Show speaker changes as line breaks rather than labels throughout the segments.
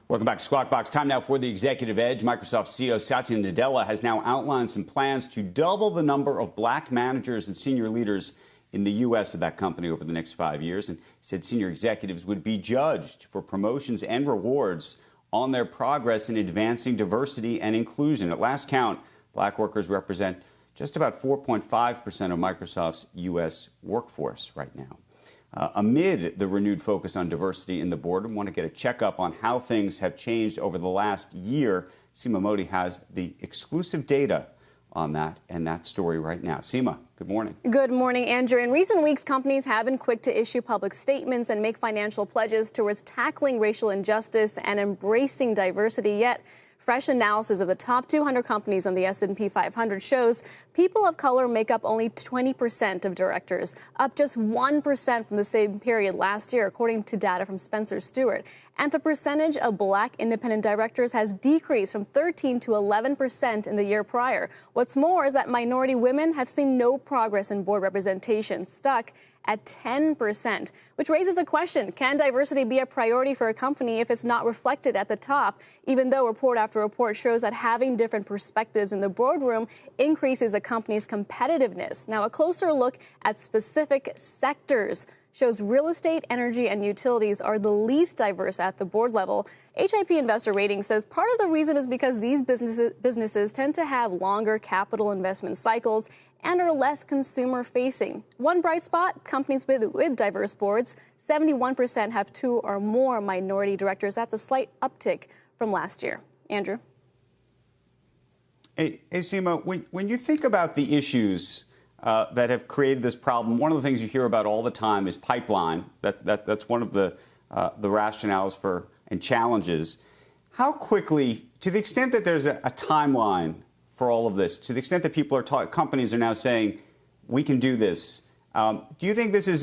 Welcome back to Squawk Box. Time now for the Executive Edge. Microsoft CEO Satya Nadella has now outlined some plans to double the number of black managers and senior leaders in the U.S. of that company over the next 5 years. And he said senior executives would be judged for promotions and rewards on their progress in advancing diversity and inclusion. At last count, black workers represent just about 4.5% of Microsoft's U.S. workforce right now. Amid the renewed focus on diversity in the boardroom, want to get a checkup on how things have changed over the last year. Seema Mody has the exclusive data on that and that story right now. Seema, good morning.
Good morning, Andrew. In recent weeks, companies have been quick to issue public statements and make financial pledges towards tackling racial injustice and embracing diversity. Yet, fresh analysis of the top 200 companies on the S&P 500 shows people of color make up only 20% of directors, up just 1% from the same period last year, according to data from Spencer Stuart. And the percentage of black independent directors has decreased from 13 to 11% in the year prior. What's more is that minority women have seen no progress in board representation, stuck at 10%, which raises the question, can diversity be a priority for a company if it's not reflected at the top, even though report after report shows that having different perspectives in the boardroom increases a company's competitiveness. Now, a closer look at specific sectors shows real estate, energy, and utilities are the least diverse at the board level. HIP Investor Ratings says part of the reason is because these businesses tend to have longer capital investment cycles and are less consumer-facing. One bright spot, companies with diverse boards, 71% have 2 or more minority directors. That's a slight uptick from last year. Andrew?
Hey Seema, when you think about the issues that have created this problem, one of the things you hear about all the time is pipeline. That's one of the rationales for and challenges. How quickly, to the extent that there's a timeline for all of this, to the extent that people are companies are now saying we can do this, do you think this is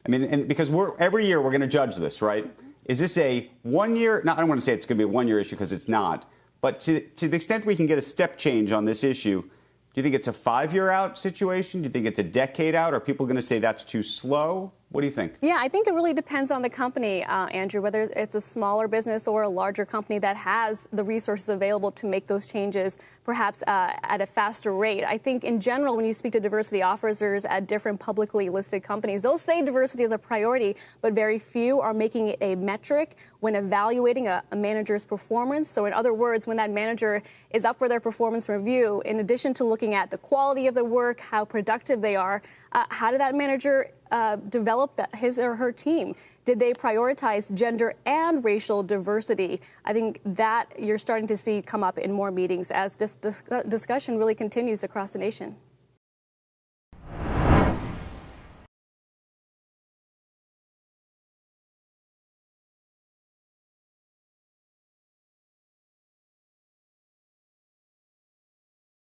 because every year we're going to judge this, right? Is this a 1 year? No, I don't want to say it's going to be a 1 year issue because it's not. But to the extent we can get a step change on this issue, do you think it's a 5-year out situation? Do you think it's a decade out? Are people going to say that's too slow? What do you think?
Yeah, I think it really depends on the company, Andrew, whether it's a smaller business or a larger company that has the resources available to make those changes, perhaps at a faster rate. I think in general, when you speak to diversity officers at different publicly listed companies, they'll say diversity is a priority, but very few are making it a metric when evaluating a manager's performance. So in other words, when that manager is up for their performance review, in addition to looking at the quality of the work, how productive they are, how did that manager develop his or her team? Did they prioritize gender and racial diversity? I think that you're starting to see come up in more meetings as this discussion really continues across the nation.